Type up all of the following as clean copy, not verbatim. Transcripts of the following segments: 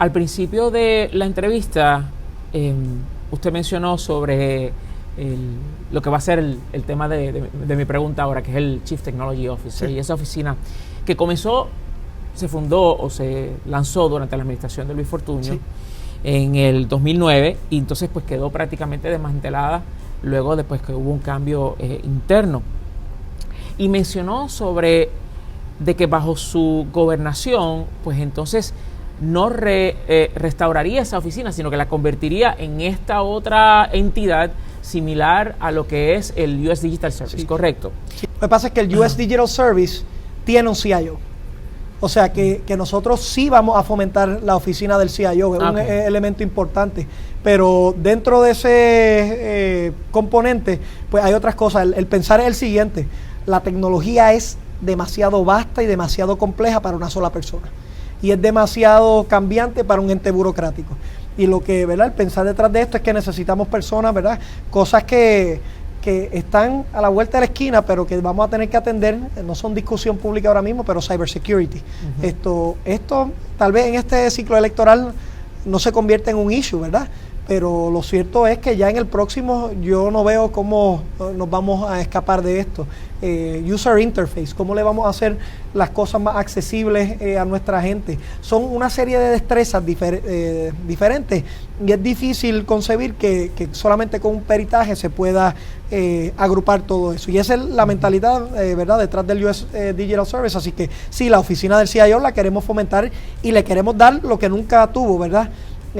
Al principio de la entrevista, usted mencionó sobre lo que va a ser el tema de mi pregunta ahora, que es el Chief Technology Officer, y esa oficina que se fundó o se lanzó durante la administración de Luis Fortuño en el 2009, y entonces pues quedó prácticamente desmantelada luego después que hubo un cambio interno. Y mencionó sobre de que bajo su gobernación, pues entonces no restauraría esa oficina, sino que la convertiría en esta otra entidad similar a lo que es el US Digital Service, ¿correcto? Sí. Lo que pasa es que el US Digital Service tiene un CIO. O sea que nosotros sí vamos a fomentar la oficina del CIO, es un elemento importante. Pero dentro de ese componente, pues hay otras cosas. El pensar es el siguiente: la tecnología es demasiado vasta y demasiado compleja para una sola persona. Y es demasiado cambiante para un ente burocrático. Y lo que, ¿verdad?, el pensar detrás de esto es que necesitamos personas, ¿verdad?, cosas que están a la vuelta de la esquina, pero que vamos a tener que atender. No son discusión pública ahora mismo, pero cybersecurity. Esto tal vez en este ciclo electoral no se convierte en un issue, ¿verdad? Pero lo cierto es que ya en el próximo yo no veo cómo nos vamos a escapar de esto. User interface, cómo le vamos a hacer las cosas más accesibles a nuestra gente. Son una serie de destrezas diferentes, y es difícil concebir que solamente con un peritaje se pueda agrupar todo eso. Y esa es la mentalidad, ¿verdad?, detrás del US Digital Service. Así que sí, la oficina del CIO la queremos fomentar y le queremos dar lo que nunca tuvo, ¿verdad?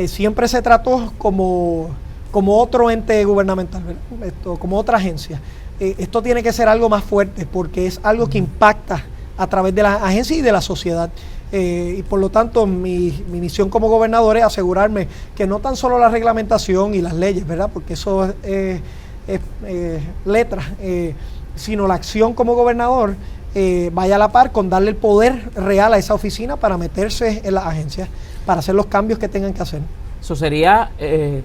Siempre se trató como otro ente gubernamental, ¿verdad? Como otra agencia. Esto tiene que ser algo más fuerte, porque es algo que impacta a través de la agencia y de la sociedad. Y por lo tanto, mi misión como gobernador es asegurarme que no tan solo la reglamentación y las leyes, ¿verdad?, porque eso es letras, sino la acción como gobernador vaya a la par con darle el poder real a esa oficina para meterse en las agencias, para hacer los cambios que tengan que hacer. ¿Eso sería,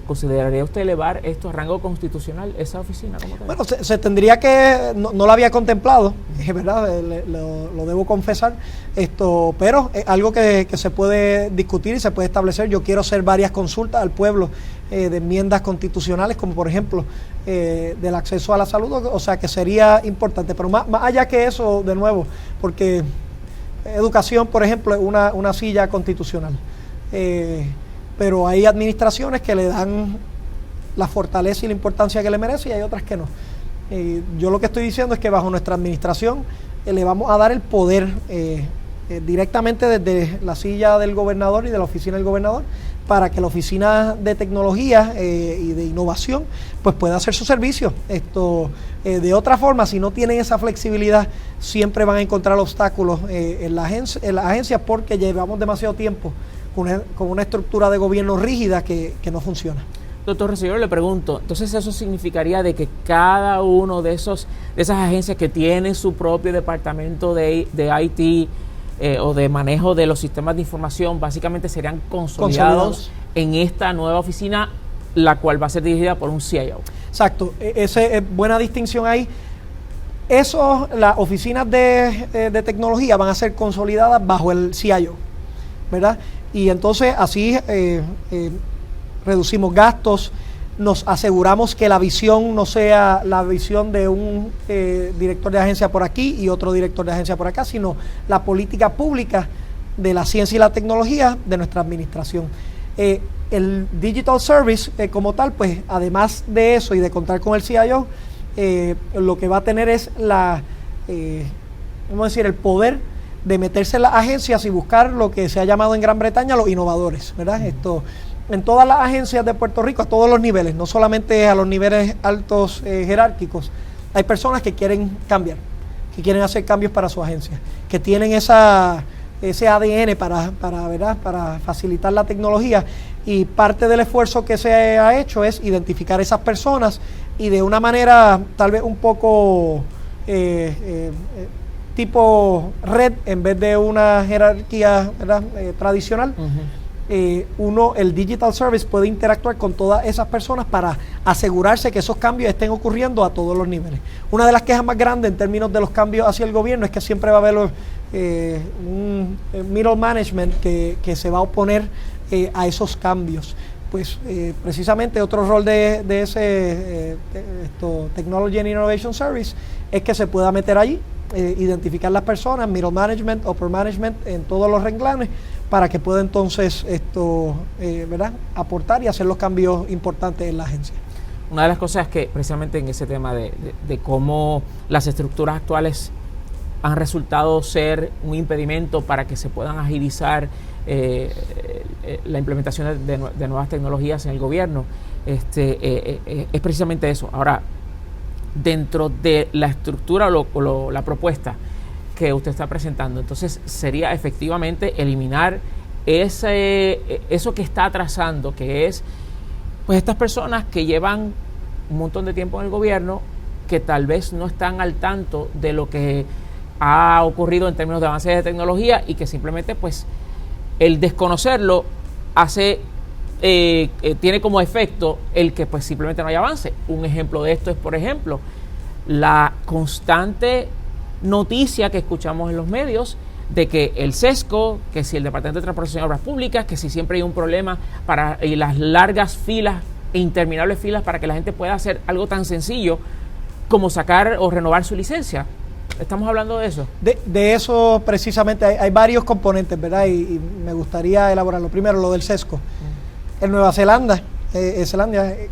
consideraría usted elevar esto a rango constitucional, esa oficina? Bueno, se tendría que, no lo había contemplado, es verdad, lo debo confesar, pero es algo que se puede discutir y se puede establecer. Yo quiero hacer varias consultas al pueblo de enmiendas constitucionales, como por ejemplo del acceso a la salud, o sea que sería importante, pero más allá que eso, de nuevo, porque educación, por ejemplo, es una silla constitucional. Pero hay administraciones que le dan la fortaleza y la importancia que le merece, y hay otras que no. Yo lo que estoy diciendo es que bajo nuestra administración le vamos a dar el poder directamente desde la silla del gobernador y de la oficina del gobernador, para que la oficina de tecnología y de innovación pues pueda hacer su servicio. De otra forma, si no tienen esa flexibilidad, siempre van a encontrar obstáculos en las agencias, porque llevamos demasiado tiempo con una estructura de gobierno rígida que no funciona. Doctor Rosselló, le pregunto, entonces eso significaría de que cada uno de esas agencias que tienen su propio departamento de IT o de manejo de los sistemas de información, básicamente serían consolidados en esta nueva oficina, la cual va a ser dirigida por un CIO. Exacto, esa es buena distinción ahí. Las oficinas de tecnología van a ser consolidadas bajo el CIO, ¿verdad? Y entonces así reducimos gastos, nos aseguramos que la visión no sea la visión de un director de agencia por aquí y otro director de agencia por acá, sino la política pública de la ciencia y la tecnología de nuestra administración. El Digital Service como tal, pues además de eso y de contar con el CIO, lo que va a tener es el poder de meterse en las agencias y buscar lo que se ha llamado en Gran Bretaña los innovadores, ¿verdad? En todas las agencias de Puerto Rico, a todos los niveles, no solamente a los niveles altos jerárquicos, hay personas que quieren cambiar, que quieren hacer cambios para su agencia, que tienen ese ADN para facilitar la tecnología, y parte del esfuerzo que se ha hecho es identificar esas personas y de una manera tal vez un poco tipo red, en vez de una jerarquía, ¿verdad?, tradicional. El Digital Service puede interactuar con todas esas personas para asegurarse que esos cambios estén ocurriendo a todos los niveles. Una de las quejas más grandes en términos de los cambios hacia el gobierno es que siempre va a haber un middle management que se va a oponer a esos cambios. Pues precisamente otro rol de ese Technology and Innovation Service es que se pueda meter allí, identificar las personas, middle management, upper management, en todos los renglones, para que pueda entonces ¿verdad?, aportar y hacer los cambios importantes en la agencia. Una de las cosas que precisamente en ese tema de cómo las estructuras actuales han resultado ser un impedimento para que se puedan agilizar la implementación de nuevas tecnologías en el gobierno, es precisamente eso. Ahora, dentro de la estructura o la propuesta que usted está presentando, entonces sería efectivamente eliminar eso que está atrasando, que es pues estas personas que llevan un montón de tiempo en el gobierno, que tal vez no están al tanto de lo que ha ocurrido en términos de avances de tecnología, y que simplemente pues el desconocerlo tiene como efecto el que pues simplemente no haya avance. Un ejemplo de esto es, por ejemplo, la constante noticia que escuchamos en los medios de que el SESCO, que si el Departamento de Transportación y Obras Públicas, que si siempre hay un problema y las largas filas e interminables filas para que la gente pueda hacer algo tan sencillo como sacar o renovar su licencia. ¿Estamos hablando de eso? De eso precisamente hay varios componentes, ¿verdad? Y me gustaría elaborarlo. Primero, lo del SESCO. En Nueva Zelanda,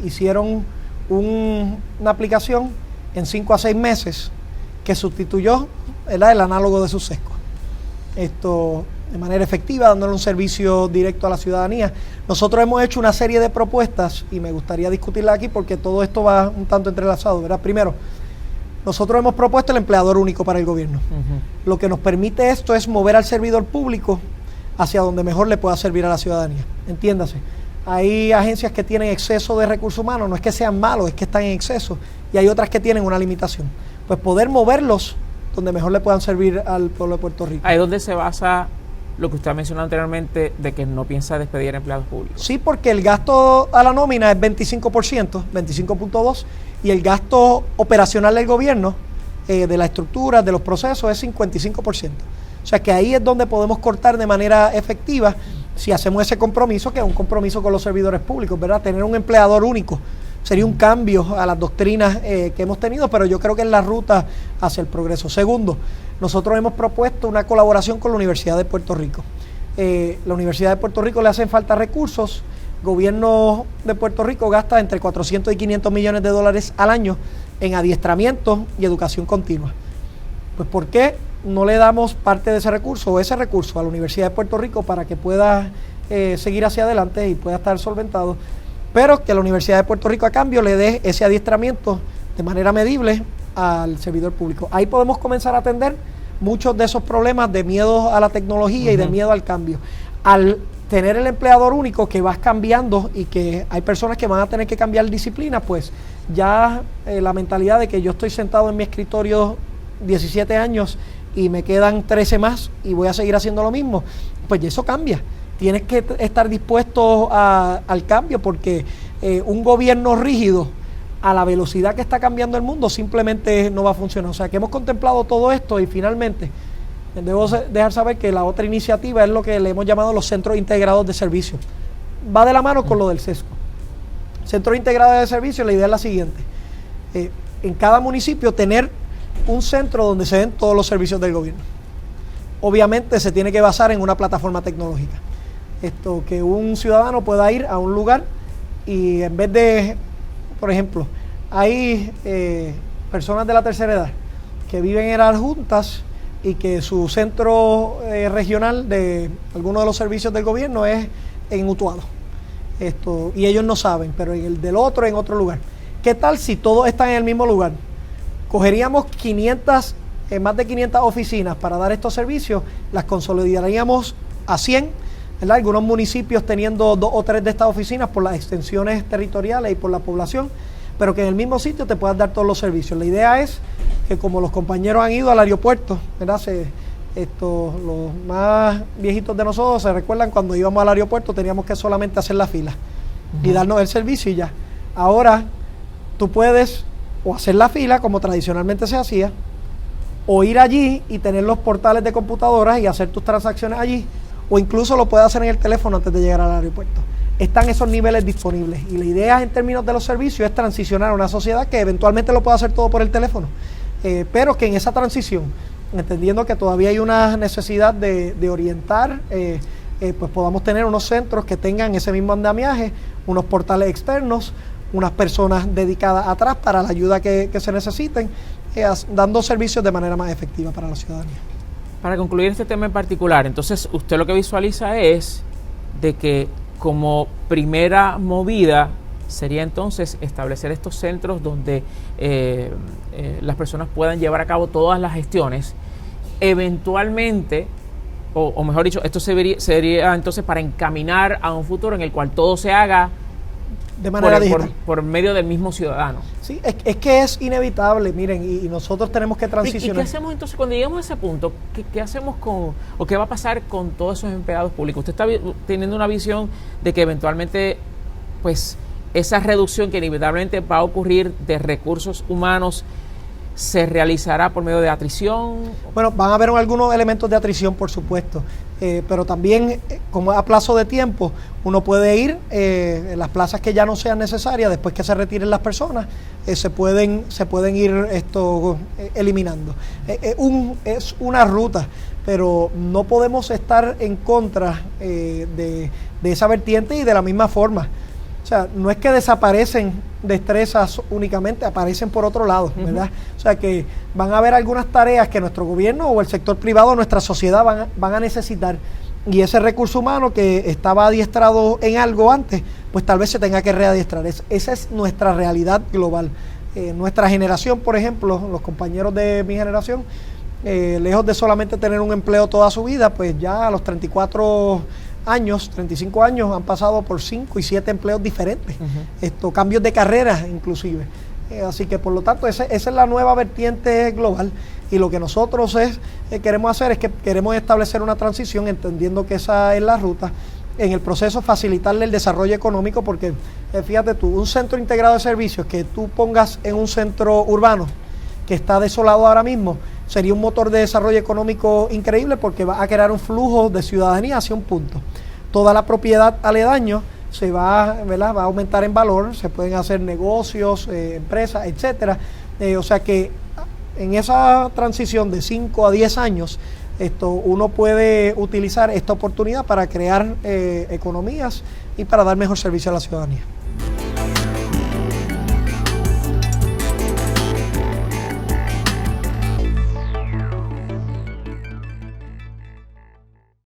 hicieron una aplicación en 5 a 6 meses que sustituyó, ¿verdad?, el análogo de sus SESCO. Esto de manera efectiva, dándole un servicio directo a la ciudadanía. Nosotros hemos hecho una serie de propuestas y me gustaría discutirla aquí porque todo esto va un tanto entrelazado, ¿verdad? Primero, nosotros hemos propuesto el empleador único para el gobierno. Lo que nos permite esto es mover al servidor público hacia donde mejor le pueda servir a la ciudadanía. Entiéndase, hay agencias que tienen exceso de recursos humanos, no es que sean malos, es que están en exceso, y hay otras que tienen una limitación. Pues poder moverlos donde mejor le puedan servir al pueblo de Puerto Rico. Ahí es donde se basa lo que usted ha mencionado anteriormente, de que no piensa despedir empleados públicos. Sí, porque el gasto a la nómina es 25%, 25.2%, y el gasto operacional del gobierno, de la estructura, de los procesos, es 55%. O sea que ahí es donde podemos cortar de manera efectiva si hacemos ese compromiso, que es un compromiso con los servidores públicos, ¿verdad? Tener un empleador único sería un cambio a las doctrinas que hemos tenido, pero yo creo que es la ruta hacia el progreso. Segundo, nosotros hemos propuesto una colaboración con la Universidad de Puerto Rico. La Universidad de Puerto Rico le hacen falta recursos. El gobierno de Puerto Rico gasta entre 400 y 500 millones de dólares al año en adiestramiento y educación continua. Pues ¿por qué no le damos parte de ese recurso o ese recurso a la Universidad de Puerto Rico para que pueda seguir hacia adelante y pueda estar solventado? Pero que la Universidad de Puerto Rico a cambio le dé ese adiestramiento de manera medible al servidor público. Ahí podemos comenzar a atender muchos de esos problemas de miedo a la tecnología y de miedo al cambio. Al tener el empleador único que vas cambiando y que hay personas que van a tener que cambiar disciplina, pues ya la mentalidad de que yo estoy sentado en mi escritorio 17 años y me quedan 13 más y voy a seguir haciendo lo mismo, pues ya eso cambia. Tienes que estar dispuesto al cambio, porque un gobierno rígido a la velocidad que está cambiando el mundo simplemente no va a funcionar. O sea que hemos contemplado todo esto y finalmente debo dejar saber que la otra iniciativa es lo que le hemos llamado los centros integrados de servicio. Va de la mano con lo del SESCO. Centros integrados de servicio, la idea es la siguiente: en cada municipio tener un centro donde se den todos los servicios del gobierno. Obviamente se tiene que basar en una plataforma tecnológica. Que un ciudadano pueda ir a un lugar y en vez de, por ejemplo, hay personas de la tercera edad que viven en las juntas y que su centro regional de alguno de los servicios del gobierno es en Utuado. Y ellos no saben, pero en el del otro en otro lugar. ¿Qué tal si todos están en el mismo lugar? Cogeríamos más de 500 oficinas para dar estos servicios, las consolidaríamos a 100, ¿verdad? Algunos municipios teniendo 2 o 3 de estas oficinas por las extensiones territoriales y por la población, pero que en el mismo sitio te puedan dar todos los servicios. La idea es que, como los compañeros han ido al aeropuerto, ¿verdad? Los más viejitos de nosotros se recuerdan cuando íbamos al aeropuerto, teníamos que solamente hacer la fila y darnos el servicio y ya. Ahora tú puedes o hacer la fila como tradicionalmente se hacía, o ir allí y tener los portales de computadoras y hacer tus transacciones allí, o incluso lo puede hacer en el teléfono antes de llegar al aeropuerto. Están esos niveles disponibles y la idea en términos de los servicios es transicionar a una sociedad que eventualmente lo pueda hacer todo por el teléfono, pero que en esa transición, entendiendo que todavía hay una necesidad de orientar, pues podamos tener unos centros que tengan ese mismo andamiaje, unos portales externos, unas personas dedicadas atrás para la ayuda que se necesiten, dando servicios de manera más efectiva para la ciudadanía. Para concluir este tema en particular, entonces usted lo que visualiza es de que como primera movida sería entonces establecer estos centros donde las personas puedan llevar a cabo todas las gestiones, eventualmente, o mejor dicho, esto sería entonces para encaminar a un futuro en el cual todo se haga de manera digital. Por medio del mismo ciudadano. Sí, es que es inevitable, miren, y nosotros tenemos que transicionar. ¿Y qué hacemos entonces cuando lleguemos a ese punto? ¿Qué hacemos o qué va a pasar con todos esos empleados públicos? Usted está teniendo una visión de que eventualmente, pues, esa reducción que inevitablemente va a ocurrir de recursos humanos se realizará por medio de atrición. Bueno, van a haber algunos elementos de atrición, por supuesto, pero también, como a plazo de tiempo, uno puede ir en las plazas que ya no sean necesarias, después que se retiren las personas, se pueden ir eliminando. Es una ruta, pero no podemos estar en contra de esa vertiente y de la misma forma. O sea, no es que desaparecen destrezas únicamente, aparecen por otro lado, ¿verdad? O sea, que van a haber algunas tareas que nuestro gobierno o el sector privado, nuestra sociedad van a necesitar. Y ese recurso humano que estaba adiestrado en algo antes, pues tal vez se tenga que readiestrar. Esa es nuestra realidad global. Nuestra generación, por ejemplo, los compañeros de mi generación, lejos de solamente tener un empleo toda su vida, pues ya a los 35 años han pasado por 5 y 7 empleos diferentes, cambios de carrera inclusive. Así que por lo tanto esa es la nueva vertiente global, y lo que nosotros queremos hacer es que queremos establecer una transición, entendiendo que esa es la ruta, en el proceso facilitarle el desarrollo económico, porque fíjate tú, un centro integrado de servicios que tú pongas en un centro urbano que está desolado ahora mismo, sería un motor de desarrollo económico increíble, porque va a crear un flujo de ciudadanía hacia un punto. Toda la propiedad aledaño se va a aumentar en valor, se pueden hacer negocios, empresas, etcétera. O sea que en esa transición de 5 a 10 años, uno puede utilizar esta oportunidad para crear economías y para dar mejor servicio a la ciudadanía.